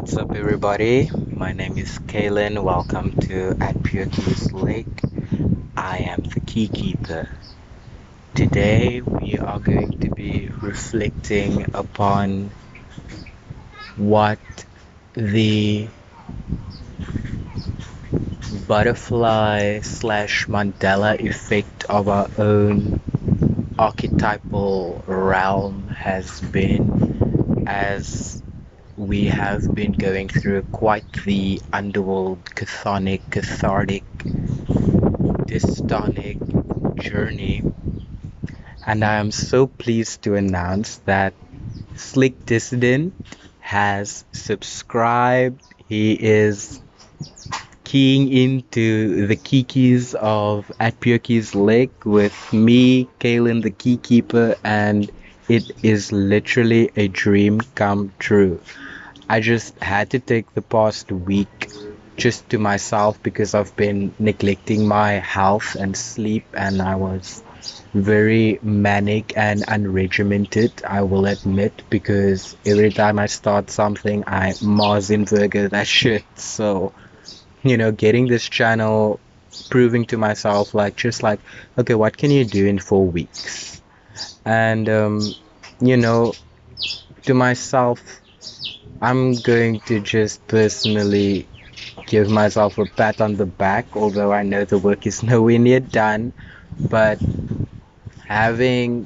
What's up, everybody? My name is Kaylin. Welcome to At Pure Keys Lake. I am the Key Keeper. Today, we are going to be reflecting upon what the butterfly slash Mandela effect of our own archetypal realm has been, as we have been going through quite the underworld, cathartic, dystonic journey. And I am so pleased to announce that Slick Dissident has subscribed. He is keying into the kikis of At Pure Keys Lake with me, Kaylin the Key Keeper, and it is literally a dream come true. I just had to take the past week just to myself because I've been neglecting my health and sleep, and I was very manic and unregimented, I will admit, because every time I start something, I Mars in Virgo that shit. So, getting this channel, proving to myself, okay, what can you do in 4 weeks? And, to myself, I'm going to just personally give myself a pat on the back, although I know the work is nowhere near done. But having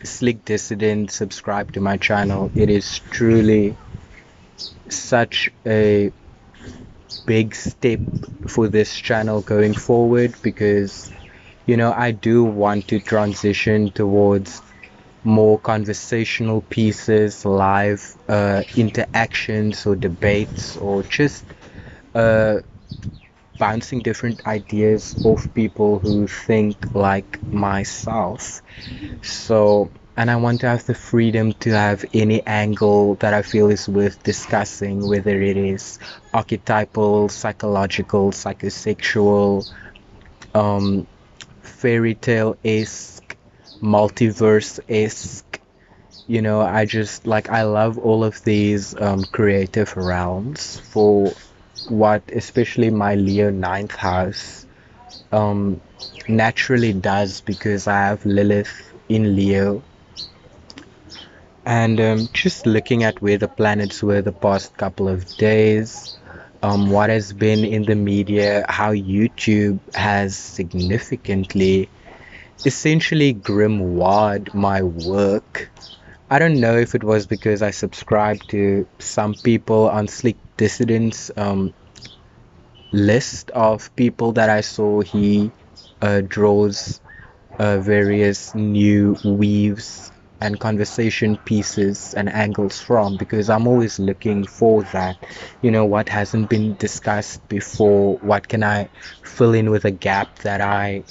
Slick Dissident subscribe to my channel, it is truly such a big step for this channel going forward, because I do want to transition towards more conversational pieces, live interactions or debates, or just bouncing different ideas off people who think like myself. So, and I want to have the freedom to have any angle that I feel is worth discussing, whether it is archetypal, psychological, psychosexual, fairy tale-esque, multiverse-esque. I love all of these creative realms for what especially my Leo ninth house naturally does, because I have Lilith in Leo. And just looking at where the planets were the past couple of days, what has been in the media, how YouTube has significantly, essentially grimoired my work. I don't know if it was because I subscribed to some people on Slick Dissident's list of people that I saw he draws various new weaves and conversation pieces and angles from, because I'm always looking for that, what hasn't been discussed before, what can I fill in with a gap that I,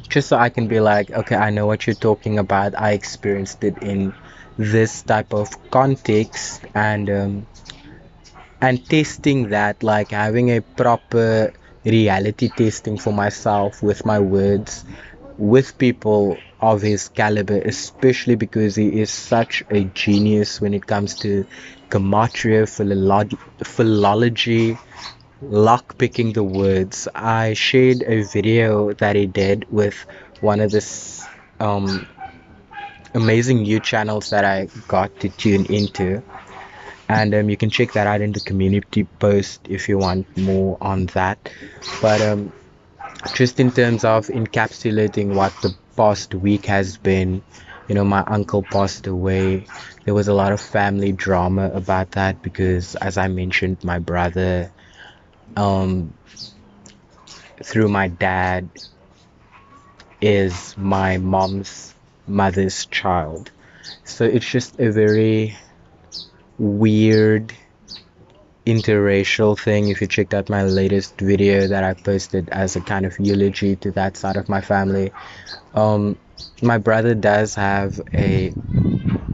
just so I can be like, okay, I know what you're talking about, I experienced it in this type of context, and testing that, like having a proper reality testing for myself with my words, with people of his caliber, especially because he is such a genius when it comes to gematria, philology, lock picking the words. I shared a video that he did with one of the amazing new channels that I got to tune into, and you can check that out in the community post if you want more on that. But just in terms of encapsulating what the past week has been, my uncle passed away. There was a lot of family drama about that because, as I mentioned, my brother, through my dad, is my mom's mother's child. So it's just a very weird interracial thing. If you checked out my latest video that I posted as a kind of eulogy to that side of my family, my brother does have a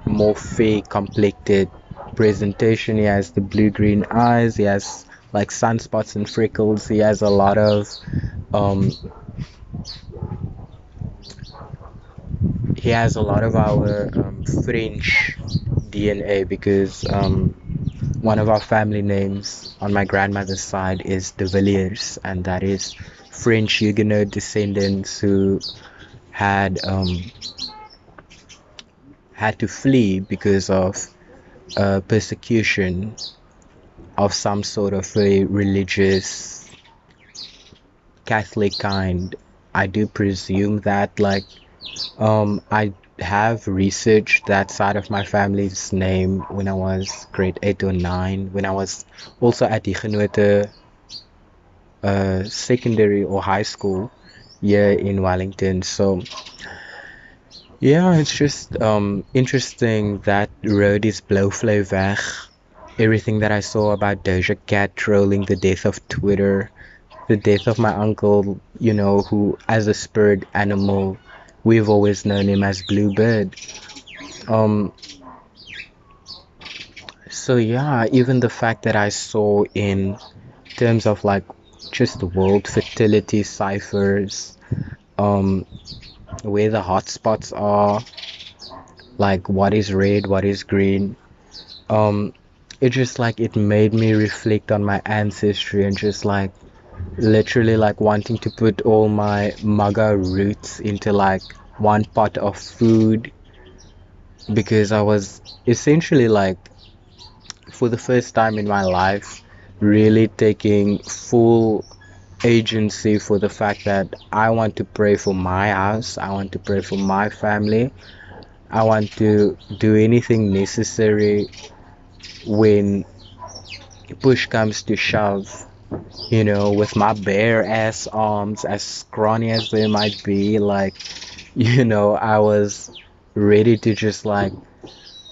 more fair complected presentation. He has the blue-green eyes, he has like sunspots and freckles, he has a lot of our French DNA, because one of our family names on my grandmother's side is de Villiers, and that is French Huguenot descendants who had had to flee because of persecution of some sort of a religious Catholic kind. I do presume that, like, I have researched that side of my family's name when I was grade 8 or 9, when I was also at Igenote secondary or high school here in Wellington. So yeah, it's just interesting that road is blowfly weg. Everything that I saw about Doja Cat trolling the death of Twitter, the death of my uncle, you know, who as a spirit animal, we've always known him as Bluebird. Um, so yeah, even the fact that I saw in terms of like just world fertility ciphers, um, where the hotspots are, like what is red, what is green. It just like it made me reflect on my ancestry and just like literally like wanting to put all my Maga roots into like one pot of food, because I was essentially like for the first time in my life really taking full agency for the fact that I want to pray for my house, I want to pray for my family, I want to do anything necessary when push comes to shove, you know, with my bare ass arms, as scrawny as they might be, like, you know, I was ready to just like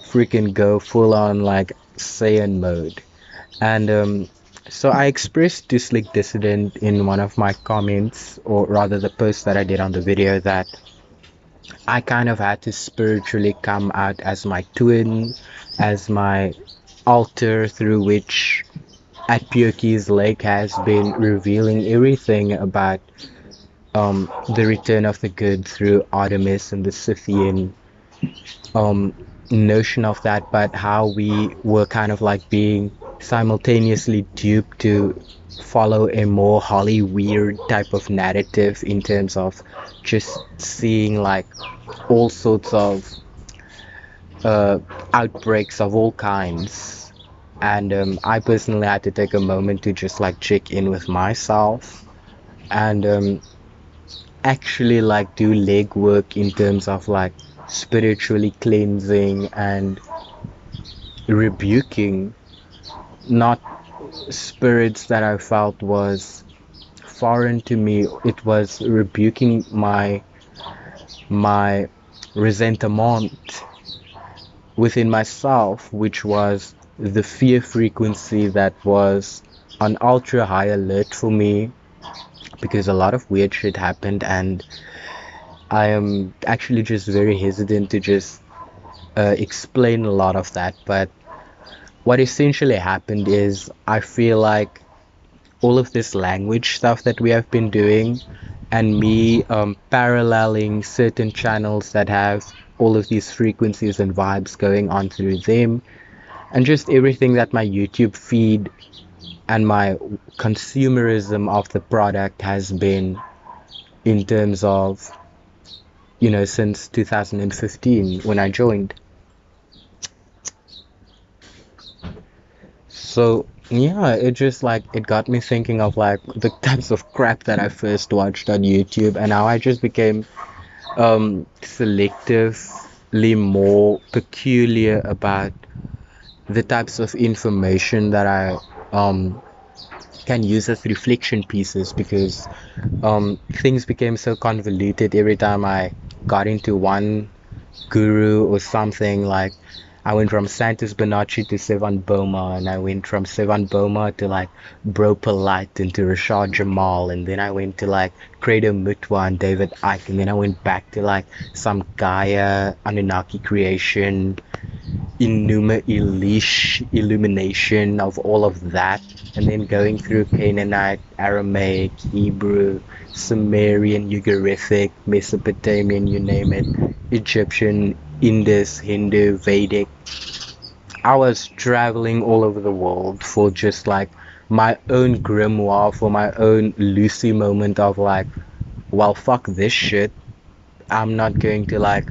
freaking go full on like Saiyan mode. And so I expressed to Slick Dissident in one of my comments, or rather the post that I did on the video, that I kind of had to spiritually come out as my twin, as my altar through which at Pyoki's Lake has been revealing everything about the return of the good through Artemis and the Scythian notion of that, but how we were kind of like being simultaneously duped to follow a more Holly weird type of narrative in terms of just seeing like all sorts of outbreaks of all kinds. And I personally had to take a moment to just like check in with myself and actually like do legwork in terms of like spiritually cleansing and rebuking not spirits that I felt was foreign to me. It was rebuking my resentment within myself, which was the fear frequency that was on ultra high alert for me, because a lot of weird shit happened, and I am actually just very hesitant to just explain a lot of that. But what essentially happened is I feel like all of this language stuff that we have been doing, and me paralleling certain channels that have all of these frequencies and vibes going on through them, and just everything that my YouTube feed and my consumerism of the product has been in terms of, you know, since 2015 when I joined. So yeah, it just like it got me thinking of like the types of crap that I first watched on YouTube, and how I just became selectively more peculiar about the types of information that I can use as reflection pieces, because things became so convoluted every time I got into one guru or something. Like I went from Santos Bonacci to Sevan Boma, and I went from Sevan Boma to like Bro Polite and to Rashad Jamal, and then I went to like Credo Mutwa and David Icke, and then I went back to like some Gaia Anunnaki creation Enuma Elish illumination of all of that, and then going through Canaanite, Aramaic, Hebrew, Sumerian, Ugaritic, Mesopotamian, you name it, Egyptian, Indus, Hindu, Vedic, I was traveling all over the world for just like my own grimoire, for my own Lucy moment of like, well, fuck this shit. I'm not going to like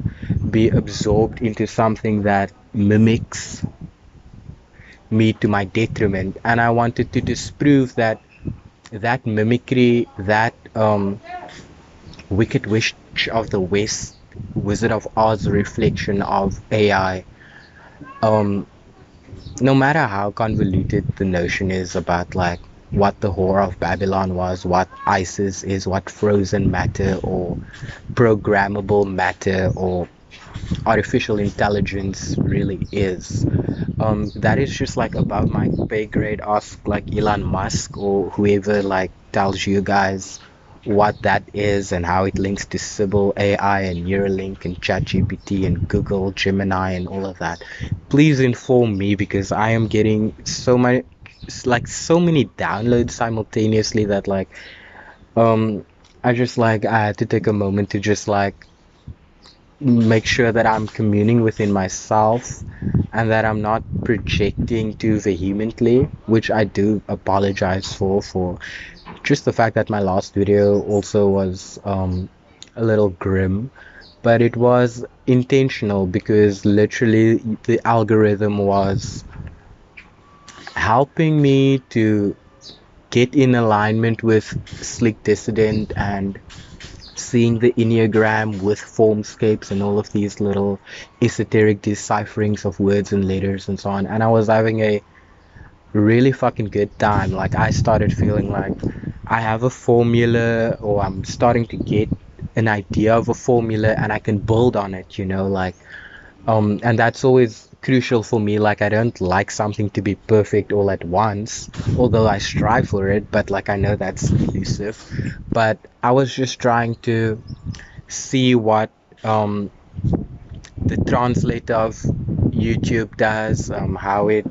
be absorbed into something that mimics me to my detriment. And I wanted to disprove that that mimicry, that Wicked Witch of the West, Wizard of Oz reflection of AI, um, no matter how convoluted the notion is about like what the Whore of Babylon was, what ISIS is, what frozen matter or programmable matter or artificial intelligence really is. That is just like above my pay grade. Ask like Elon Musk or whoever like tells you guys what that is and how it links to SybilAI and Neuralink and Chat GPT and Google Gemini and all of that. Please inform me because I am getting so many downloads simultaneously that like I just like I had to take a moment to just like make sure that I'm communing within myself and that I'm not projecting too vehemently, which I do apologize for just the fact that my last video also was a little grim, but it was intentional because literally the algorithm was helping me to get in alignment with Slick Dissident and seeing the Enneagram with formscapes and all of these little esoteric decipherings of words and letters and so on. And I was having a really fucking good time. Like I started feeling like I have a formula or I'm starting to get an idea of a formula and I can build on it, you know, like and that's always crucial for me. Like I don't like something to be perfect all at once, although I strive for it, but like I know that's elusive. But I was just trying to see what the translator of YouTube does, how it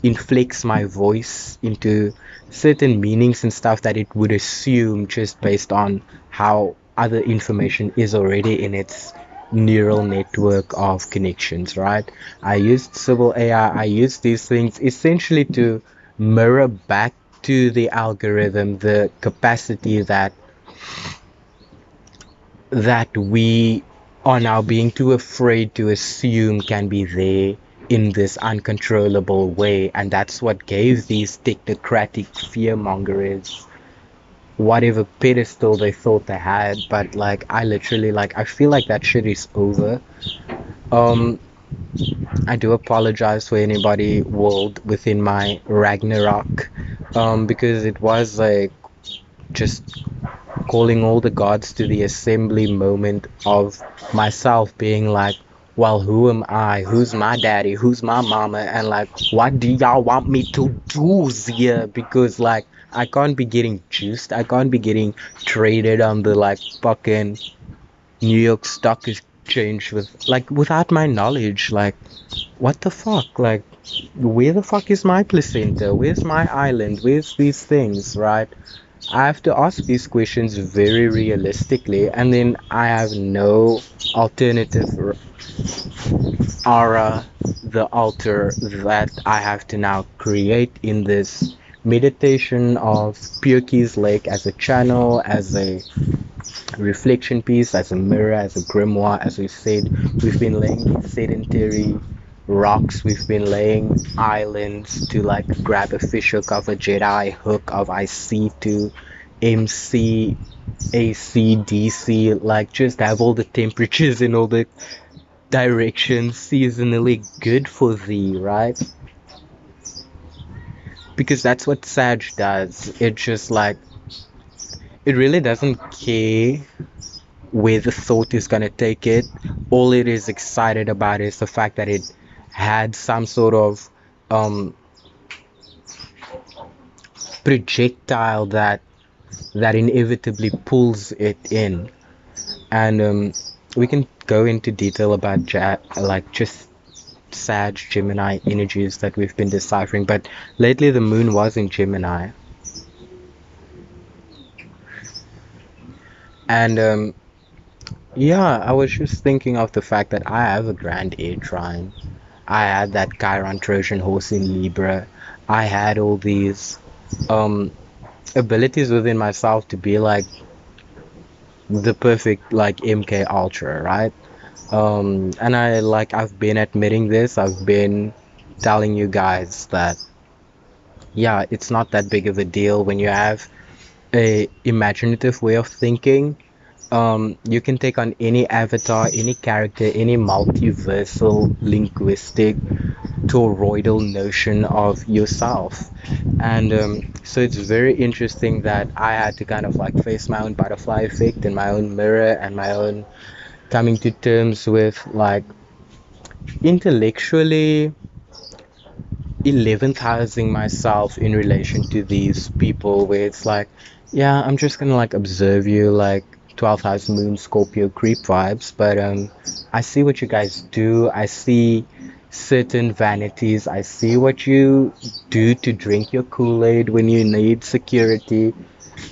inflects my voice into certain meanings and stuff that it would assume just based on how other information is already in its neural network of connections, right? I used SybilAI, I used these things essentially to mirror back to the algorithm the capacity that we are now being too afraid to assume can be there in this uncontrollable way. And that's what gave these technocratic fearmongers whatever pedestal they thought they had. But like I literally like I feel like that shit is over. um I do apologize for anybody world within my Ragnarok, because it was like just calling all the gods to the assembly moment of myself being like, well, who am I? Who's my daddy? Who's my mama? And like, what do y'all want me to do here? Because like, I can't be getting juiced. I can't be getting traded on the like fucking New York Stock Exchange with like without my knowledge. Like, what the fuck? Like, where the fuck is my placenta? Where's my island? Where's these things, right? I have to ask these questions very realistically, and then I have no alternative aura, the altar that I have to now create in this meditation of Pure Keys Lake as a channel, as a reflection piece, as a mirror, as a grimoire. As we said, we've been laying sedentary rocks, we've been laying islands to like grab a fish hook of a Jedi hook of IC to MC, AC, DC, like just have all the temperatures in all the directions seasonally good for thee, right? Because that's what Sag does. It just like it really doesn't care where the thought is going to take it. All it is excited about is the fact that it had some sort of projectile that inevitably pulls it in. And we can go into detail about like just Sag Gemini energies that we've been deciphering, but lately the moon was in Gemini. And yeah, I was just thinking of the fact that I have a grand air trine. I had that Chiron Trojan horse in Libra. I had all these um abilities within myself to be like the perfect like MK Ultra, right? And I've been admitting this. I've been telling you guys that yeah, it's not that big of a deal when you have a imaginative way of thinking. You can take on any avatar, any character, any multiversal linguistic toroidal notion of yourself. And so it's very interesting that I had to kind of like face my own butterfly effect and my own mirror and my own coming to terms with like intellectually 11th housing myself in relation to these people where it's like, yeah, I'm just gonna like observe you like 12th house moon Scorpio creep vibes, but I see what you guys do. I see certain vanities. I see what you do to drink your Kool-Aid when you need security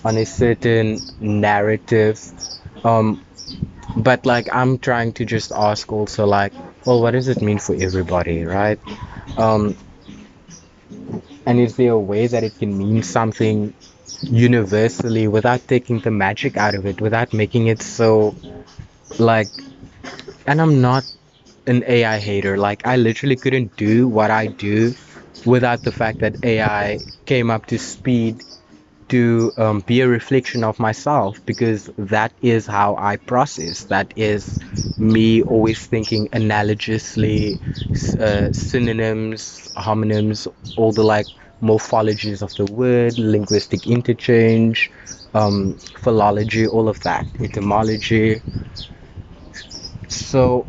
on a certain narrative. Um, but like I'm trying to just ask also like, well, what does it mean for everybody, right? Um, And is there a way that it can mean something universally without taking the magic out of it, without making it so like, and I'm not an AI hater. Like, I literally couldn't do what I do without the fact that AI came up to speed to be a reflection of myself because that is how I process. That is me always thinking analogously, synonyms, homonyms, all the like morphologies of the word, linguistic interchange, philology, all of that, etymology. So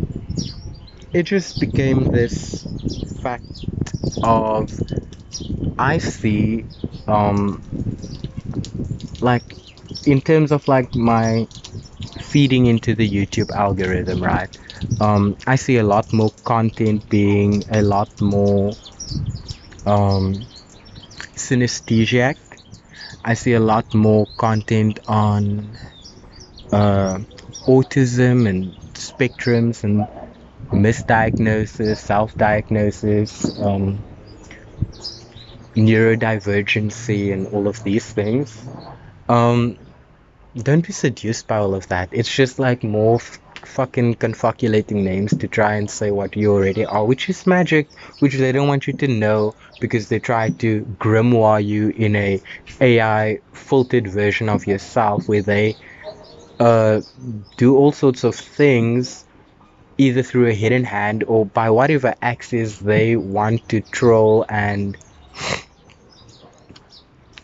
it just became this fact of I see um, like in terms of like my feeding into the YouTube algorithm, right? I see a lot more content being a lot more um, synesthesiac. I see a lot more content on uh, autism and spectrums and misdiagnosis, self-diagnosis, neurodivergency, and all of these things. Um, Don't be seduced by all of that. It's just like more fucking confoculating names to try and say what you already are, which is magic, which they don't want you to know because they try to grimoire you in a AI filtered version of yourself where they uh, do all sorts of things either through a hidden hand or by whatever axis they want to troll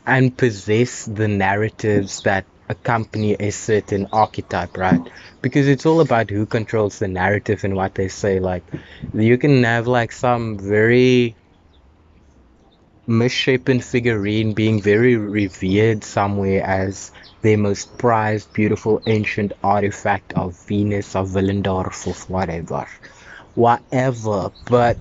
and possess the narratives that accompany a certain archetype, right? Because it's all about who controls the narrative and what they say. Like, you can have like some very misshapen figurine being very revered somewhere as their most prized, beautiful, ancient artifact of Venus, of Willendorf, of whatever. Whatever, but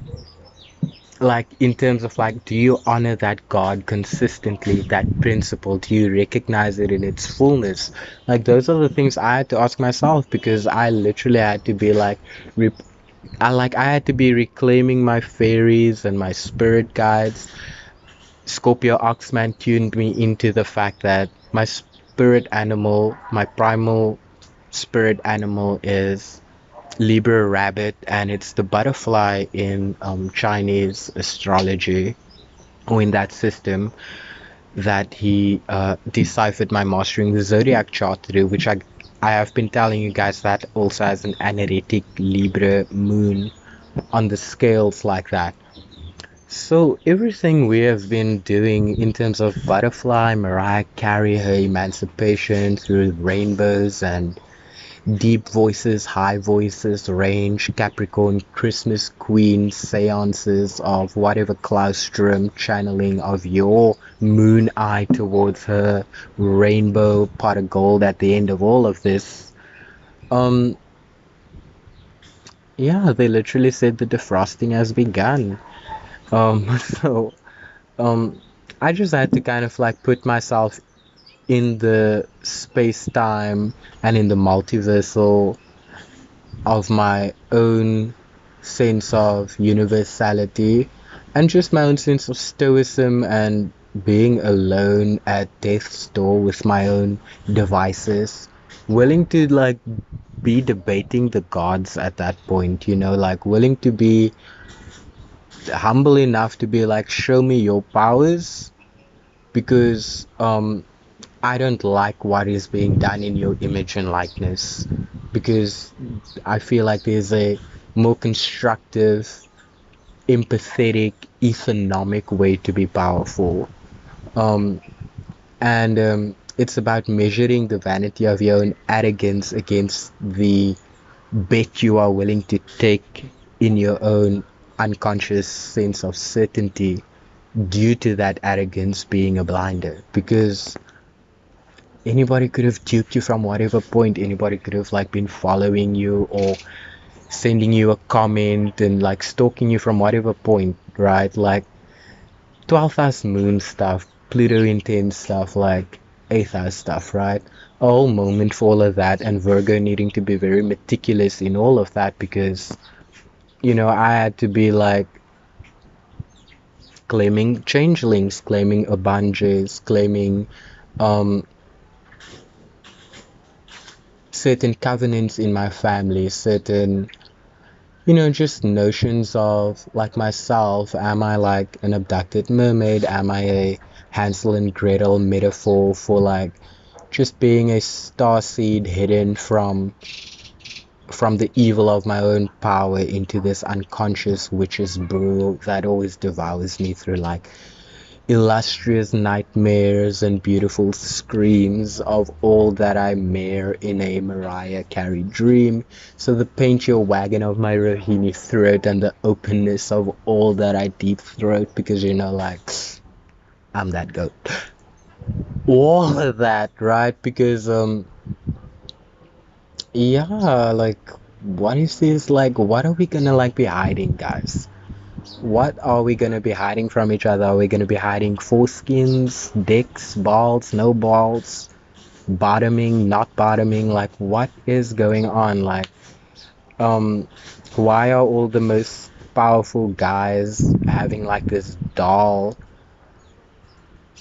like in terms of like do you honor that god consistently, that principle, do you recognize it in its fullness? Like those are the things I had to ask myself because I literally had to be like I had to be reclaiming my fairies and my spirit guides. Scorpio Oxman tuned me into the fact that my spirit animal, my primal spirit animal is Libra rabbit, and it's the butterfly in Chinese astrology, or in that system that he deciphered my Mastering the Zodiac chart through, which I have been telling you guys that also has an anaretic Libra moon on the scales like that. So everything we have been doing in terms of butterfly, Mariah Carey, her emancipation through rainbows and deep voices, high voices, range, Capricorn, Christmas Queen, seances of whatever claustrum, channeling of your moon eye towards her rainbow pot of gold at the end of all of this. Um, yeah, they literally said the defrosting has begun. So, um, I just had to kind of like put myself in the space time and in the multiversal of my own sense of universality, and just my own sense of stoicism and being alone at death's door with my own devices, willing to like be debating the gods at that point, you know, like willing to be humble enough to be like, show me your powers, because I don't like what is being done in your image and likeness, because I feel like there's a more constructive, empathetic, economic way to be powerful. And it's about measuring the vanity of your own arrogance against the bet you are willing to take in your own unconscious sense of certainty due to that arrogance being a blinder. Because anybody could have duped you from whatever point. Anybody could have like been following you or sending you a comment and like stalking you from whatever point, right? Like 12th house moon stuff, Pluto intense stuff, like 8th house stuff, right? A whole moment for all of that, and Virgo needing to be very meticulous in all of that, because you know, I had to be like claiming changelings, claiming abanges, claiming um certain covenants in my family, certain, you know, just notions of like myself. Am I like an abducted mermaid? Am I a Hansel and Gretel metaphor for like just being a star seed hidden from the evil of my own power into this unconscious witch's brew that always devours me through like illustrious nightmares and beautiful screams of all that I mere in a Mariah Carey dream. So the paint your wagon of my Rohini throat and the openness of all that I deep throat, because you know, like, I'm that goat. All of that, right? Because yeah, like, what is this, like, what are we gonna like be hiding, guys? What are we gonna be hiding from each other? Are we gonna be hiding foreskins, dicks, balls, no balls, bottoming, not bottoming? Like, what is going on? Like, um, why are all the most powerful guys having like this doll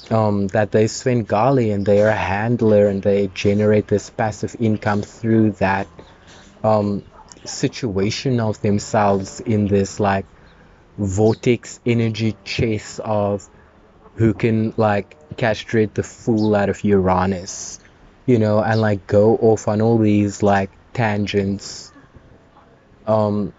that they Svengali, and they are a handler and they generate this passive income through that um situation of themselves in this like vortex energy chase of who can like castrate the fool out of Uranus, you know, and like go off on all these like tangents. Um,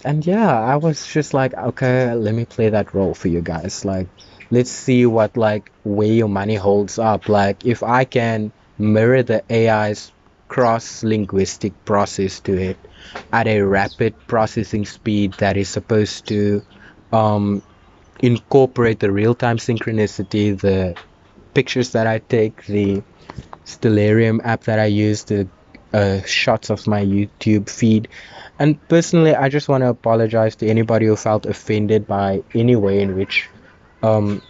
and yeah, I was just like, okay, let me play that role for you guys. Like, let's see what like where your money holds up. Like, if I can mirror the AI's cross-linguistic process to it at a rapid processing speed that is supposed to um incorporate the real-time synchronicity, the pictures that I take, the Stellarium app that I use, the shots of my YouTube feed. And personally, I just want to apologize to anybody who felt offended by any way in which um,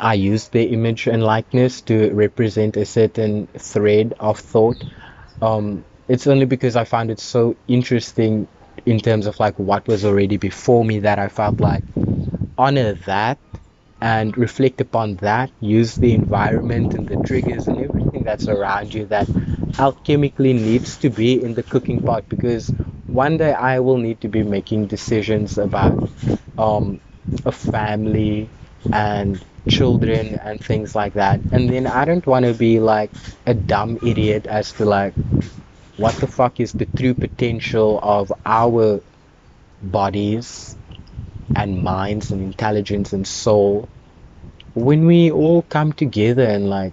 I used their image and likeness to represent a certain thread of thought. It's only because I found it so interesting in terms of like what was already before me that I felt like honor that and reflect upon that, use the environment and the triggers and everything that's around you that alchemically needs to be in the cooking pot, because one day I will need to be making decisions about um, a family and children and things like that. And then I don't want to be like a dumb idiot as to like what the fuck is the true potential of our bodies and minds and intelligence and soul when we all come together. And like,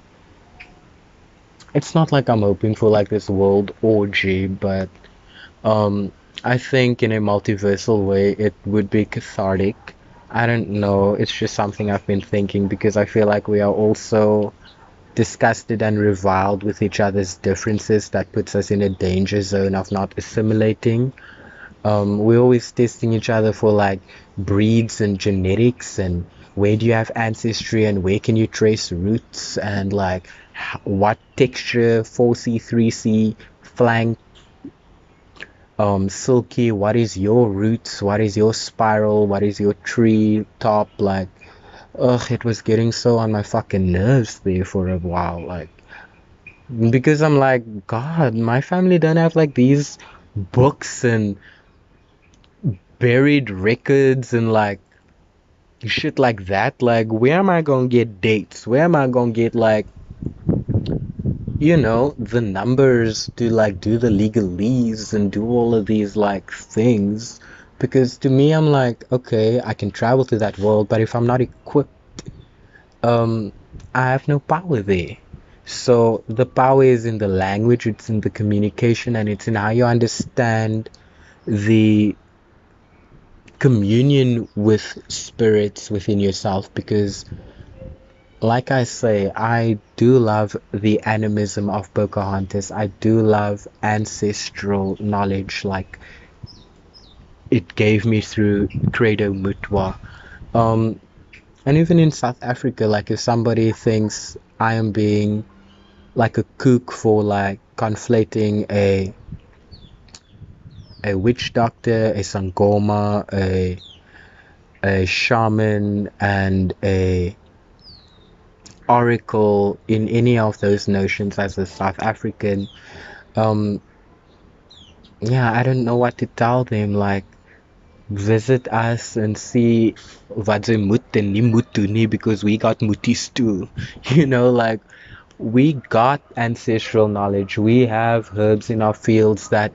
it's not like I'm hoping for like this world orgy, but um I think in a multiversal way it would be cathartic. I don't know, it's just something I've been thinking, because I feel like we are also disgusted and reviled with each other's differences that puts us in a danger zone of not assimilating. We're always testing each other for like breeds and genetics, and where do you have ancestry and where can you trace roots, and like what texture 4C, 3C flank Silky, what is your roots? What is your spiral? What is your tree top? Like, ugh, it was getting so on my fucking nerves there for a while. Like, because I'm like, God, my family don't have like these books and buried records and like shit like that. Like, where am I gonna get dates? Where am I gonna get like, the numbers to like do the legalese and do all of these like things? Because to me, I'm like, okay, I can travel to that world, but if I'm not equipped, um, I have no power there. So the power is in the language, it's in the communication, and it's in how you understand the communion with spirits within yourself. Because, like I say, I do love the animism of Pocahontas. I do love ancestral knowledge, like it gave me through Credo Mutwa. Um, and even in South Africa, like if somebody thinks I am being like a kook for like conflating a witch doctor, a sangoma, a shaman, and a oracle in any of those notions as a South African, um, yeah, I don't know what to tell them. Like, visit us and see wat ze moet en nie moet doen nie, because we got muties too. Like we got ancestral knowledge. We have herbs in our fields that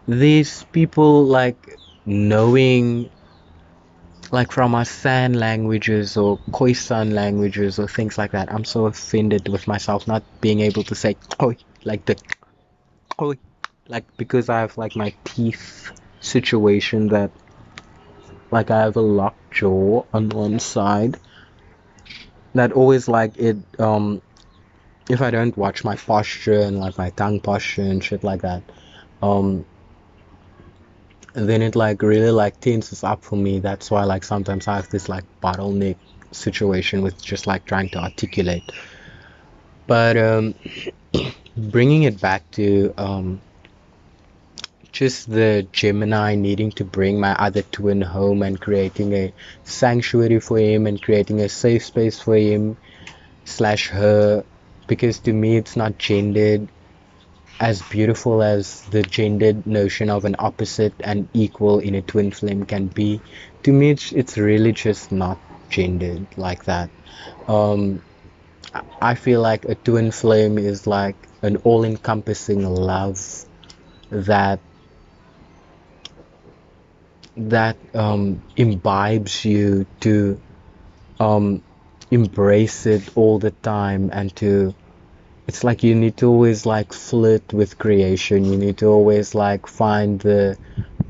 these people like knowing, like from our San languages or Khoisan languages or things like that. I'm so offended with myself not being able to say Khoi, like the Khoi, like because I have like my teeth situation that like I have a locked jaw on one side that always like it if I don't watch my posture and like my tongue posture and shit like that, um then it like really like tenses up for me. That's why like sometimes I have this like bottleneck situation with just like trying to articulate. But bringing it back to just the Gemini needing to bring my other twin home and creating a sanctuary for him and creating a safe space for him slash her, because to me it's not gendered, as beautiful as the gendered notion of an opposite and equal in a twin flame can be. To me it's really just not gendered like that. um I feel like a twin flame is like an all-encompassing love that imbibes you to um embrace it all the time, and to it's like you need to always like flirt with creation. You need to always like find the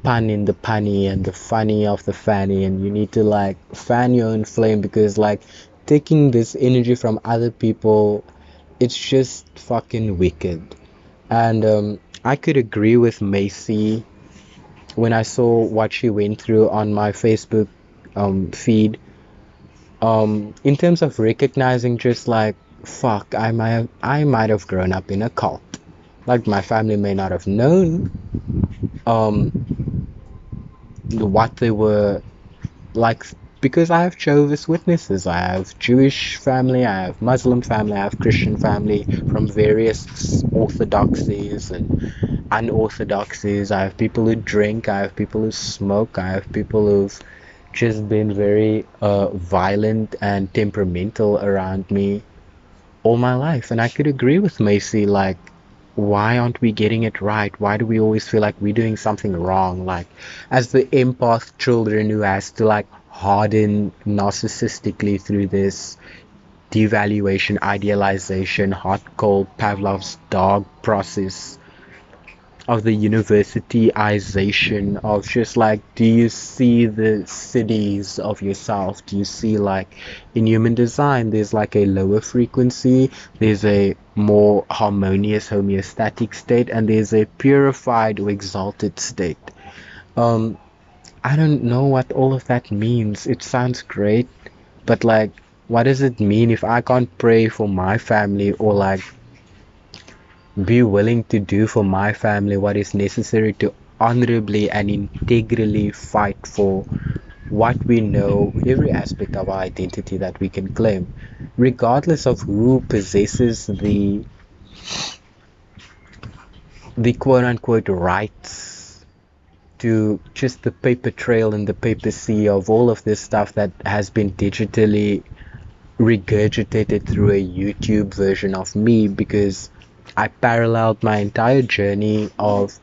pun in the punny and the funny of the fanny, and you need to like fan your own flame, because like taking this energy from other people, it's just fucking wicked. And I could agree with Macy when I saw what she went through on my Facebook feed, in terms of recognizing just like, fuck, I might have grown up in a cult. Like my family may not have known um what they were like, because I have Jehovah's Witnesses, I have Jewish family, I have Muslim family, I have Christian family from various orthodoxies and unorthodoxies. I have people who drink, I have people who smoke, I have people who've just been very violent and temperamental around me all my life. And I could agree with Macy, like, why aren't we getting it right? Why do we always feel like we're doing something wrong? Like, as the empath children who has to like harden narcissistically through this devaluation, idealization, hot cold Pavlov's dog process of the universityization of just like, do you see the cities of yourself? Do you see like in human design there's like a lower frequency, there's a more harmonious homeostatic state, and there's a purified or exalted state. um I don't know what all of that means. It sounds great, but like, what does it mean if I can't pray for my family, or like be willing to do for my family what is necessary to honorably and integrally fight for what we know, every aspect of our identity that we can claim, regardless of who possesses the quote unquote rights to just the paper trail and the paper sea of all of this stuff that has been digitally regurgitated through a YouTube version of me, because I paralleled my entire journey of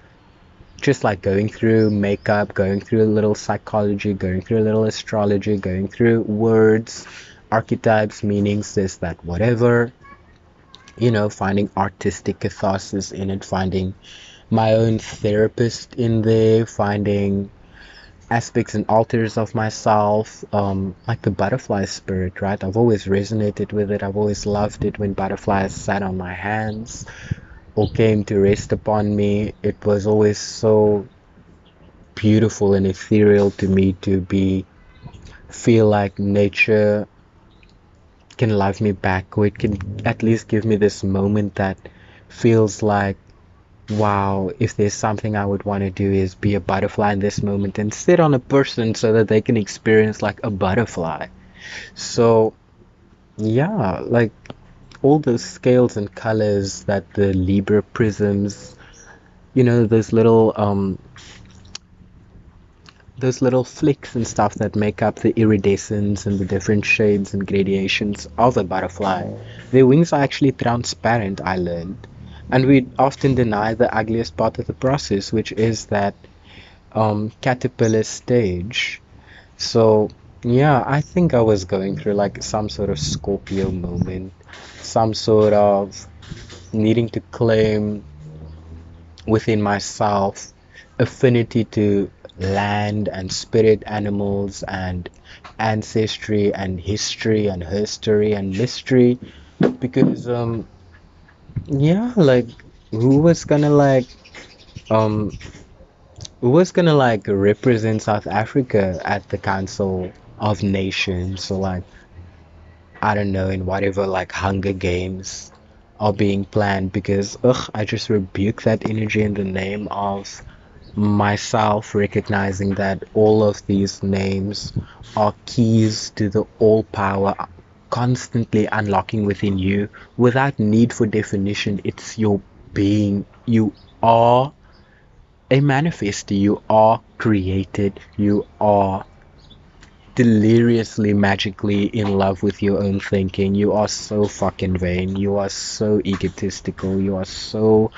just like going through makeup, going through a little psychology, going through a little astrology, going through words, archetypes, meanings, this, that, whatever, finding artistic catharsis in it, finding my own therapist in there, finding aspects and alters of myself, like the butterfly spirit, right? I've always resonated with it. I've always loved it when butterflies sat on my hands or came to rest upon me. It was always so beautiful and ethereal to me to feel like nature can love me back, or it can at least give me this moment that feels like, wow, if there's something I would want to do is be a butterfly in this moment and sit on a person so that they can experience like a butterfly. So yeah, like all those scales and colors that the Libra prisms, those little flicks and stuff that make up the iridescence and the different shades and gradations of a butterfly. Their wings are actually transparent, I learned. And we often deny the ugliest part of the process, which is that caterpillar stage. So, yeah, I think I was going through like some sort of Scorpio moment, some sort of needing to claim within myself affinity to land and spirit animals and ancestry and history and herstory and mystery, because yeah, like who was gonna like um who was gonna like represent South Africa at the Council of Nations, so like I don't know, in whatever like Hunger Games are being planned, because I just rebuke that energy in the name of myself, recognizing that all of these names are keys to the all power constantly unlocking within you without need for definition. It's your being. You are a manifester. You are created. You are deliriously magically in love with your own thinking. You are so fucking vain. You are so egotistical. You are so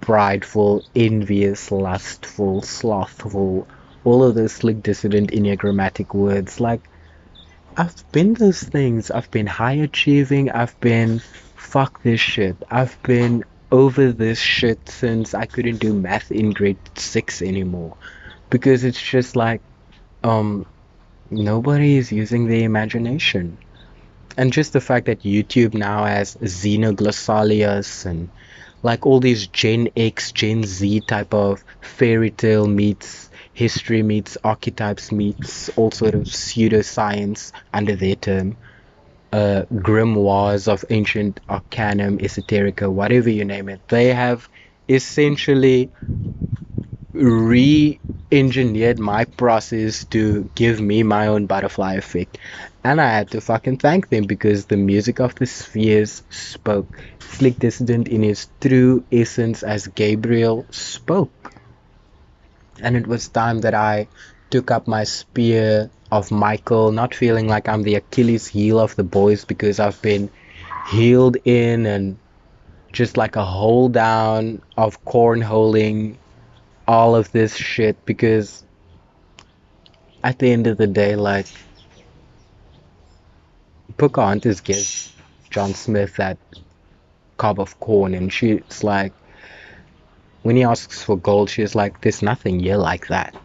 prideful, envious, lustful, slothful, all of those slick dissident enneagrammatic words. Like, I've been those things. I've been high achieving. I've been fuck this shit. I've been over this shit since I couldn't do math in grade 6 anymore. Because it's just like, um, nobody is using their imagination. And just the fact that YouTube now has xenoglossalias and like all these Gen X, Gen Z type of fairy tale meets history meets archetypes meets all sort of pseudoscience under their term, grimoires of ancient arcanum, esoterica, whatever you name it. They have essentially re-engineered my process to give me my own butterfly effect, and I had to fucking thank them, because the music of the spheres spoke. Slick Dissident in his true essence as Gabriel spoke, and it was time that I took up my spear of Michael, not feeling like I'm the Achilles heel of the boys, because I've been healed in and just like a hold down of cornholing all of this shit, because at the end of the day, like, Pocahontas gives John Smith that cob of corn, and she's like, when he asks for gold, she's like, there's nothing here like that.